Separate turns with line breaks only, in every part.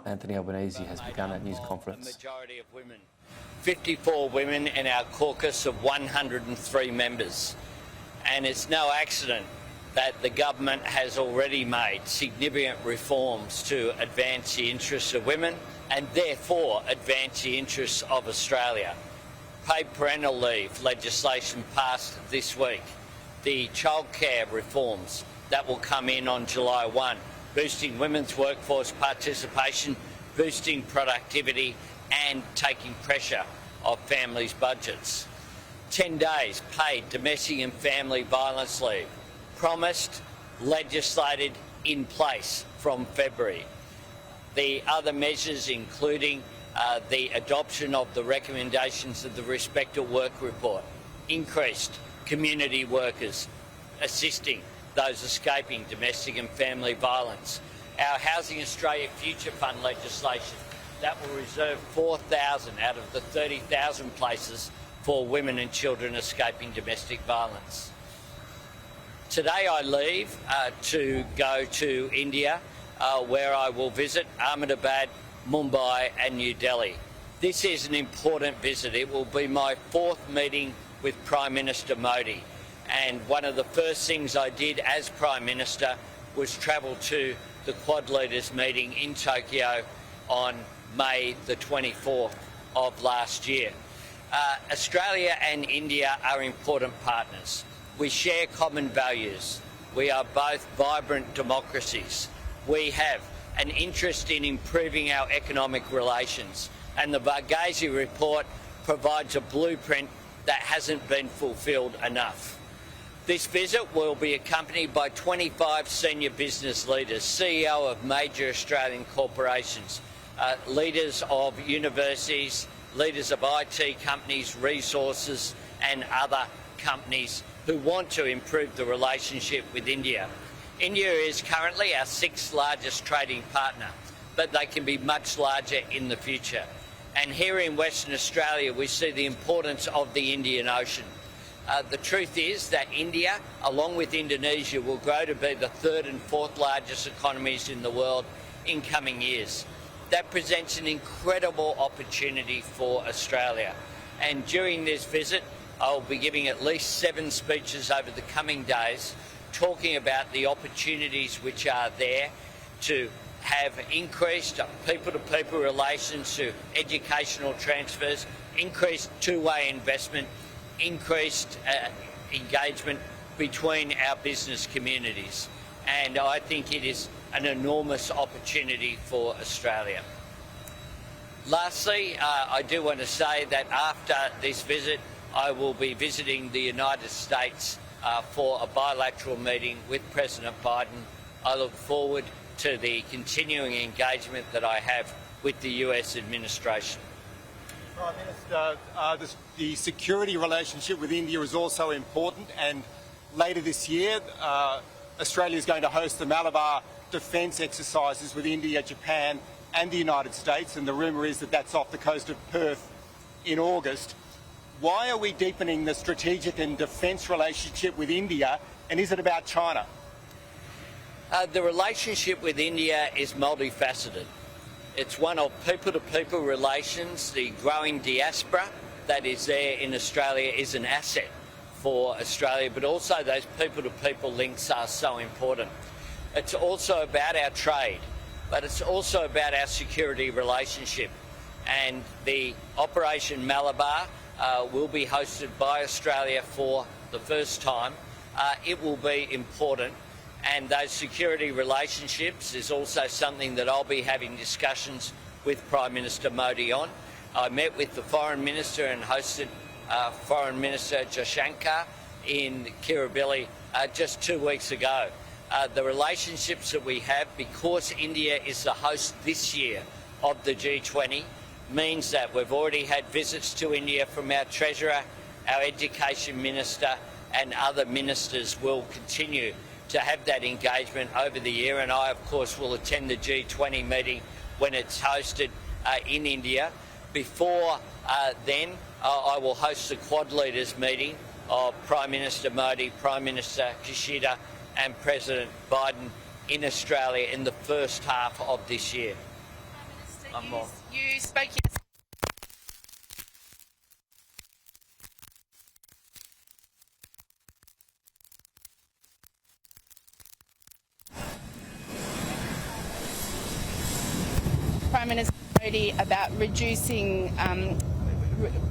Anthony Albanese has begun a news conference.
A majority of women. 54 women in our caucus of 103 members. And it's no accident that the government has already made significant reforms to advance the interests of women and therefore advance the interests of Australia. Paid parental leave legislation passed this week. The childcare reforms that will come in on July 1, boosting women's workforce participation, boosting productivity and taking pressure off families' budgets. 10 days paid domestic and family violence leave, promised, legislated, in place from February. The other measures including the adoption of the recommendations of the Respect at Work report, increased community workers assisting those escaping domestic and family violence. Our Housing Australia Future Fund legislation that will reserve 4,000 out of the 30,000 places for women and children escaping domestic violence. Today I leave to go to India, where I will visit Ahmedabad, Mumbai and New Delhi. This is an important visit. It will be my 4th meeting with Prime Minister Modi, and one of the first things I did as Prime Minister was travel to the Quad Leaders meeting in Tokyo on May the 24th of last year. Australia and India are important partners. We share common values. We are both vibrant democracies. We have an interest in improving our economic relations, and the Varghese report provides a blueprint that hasn't been fulfilled enough. This visit will be accompanied by 25 senior business leaders, CEO of major Australian corporations, leaders of universities, leaders of IT companies, resources and other companies who want to improve the relationship with India. India is currently our 6th largest trading partner, but they can be much larger in the future. And here in Western Australia, we see the importance of the Indian Ocean. The truth is that India, along with Indonesia, will grow to be the 3rd and 4th largest economies in the world in coming years. That presents an incredible opportunity for Australia. And during this visit, I'll be giving at least 7 speeches over the coming days, talking about the opportunities which are there to have increased people-to-people relations, to educational transfers, increased two-way investment, increased engagement between our business communities. And I think it is an enormous opportunity for Australia. Lastly, I do want to say that after this visit, I will be visiting the United States for a bilateral meeting with President Biden. I look forward to the continuing engagement that I have with the US administration.
Prime Minister, the security relationship with India is also important, and later this year Australia is going to host the Malabar defence exercises with India, Japan and the United States, and the rumour is that that's off the coast of Perth in August. Why are we deepening the strategic and defence relationship with India, and is it about China?
The relationship with India is multifaceted. It's one of people-to-people relations. The growing diaspora that is there in Australia is an asset for Australia, but also those people-to-people links are so important. It's also about our trade, but it's also about our security relationship. And the Operation Malabar will be hosted by Australia for the first time. It will be important, and those security relationships is also something that I'll be having discussions with Prime Minister Modi on. I met with the Foreign Minister and hosted Foreign Minister Jaishankar in Kirribilli just 2 weeks ago. The relationships that we have, because India is the host this year of the G20, means that we've already had visits to India from our Treasurer, our Education Minister and other ministers. Will continue to have that engagement over the year, and I of course will attend the G20 meeting when it's hosted in India. Before then, I will host the Quad Leaders meeting of Prime Minister Modi, Prime Minister Kishida and President Biden in Australia in the first half of this year. I'm more.
You spoke yesterday. Prime Minister Modi about reducing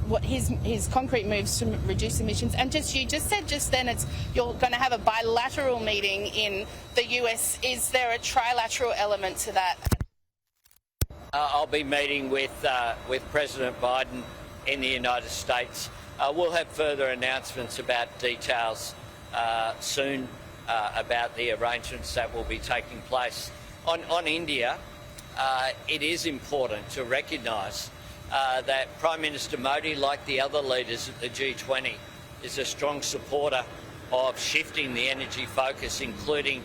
what his concrete moves to reduce emissions, and you just said just then you're going to have a bilateral meeting in the US. Is there a trilateral element to that?
I'll be meeting with President Biden in the United States. We'll have further announcements about details soon about the arrangements that will be taking place. On India, it is important to recognise that Prime Minister Modi, like the other leaders at the G20, is a strong supporter of shifting the energy focus, including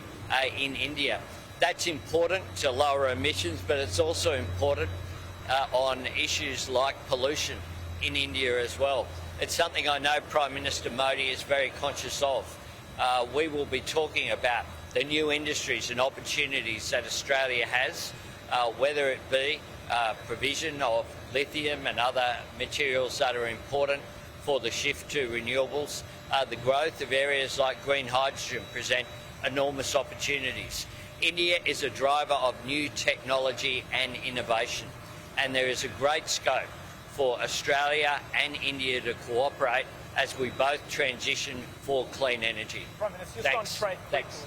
in India. That's important to lower emissions, but it's also important on issues like pollution in India as well. It's something I know Prime Minister Modi is very conscious of. We will be talking about the new industries and opportunities that Australia has, whether it be provision of lithium and other materials that are important for the shift to renewables. The growth of areas like green hydrogen present enormous opportunities. India is a driver of new technology and innovation, and there is a great scope for Australia and India to cooperate as we both transition for clean energy.
Prime Minister, just on trade quickly.
Thanks.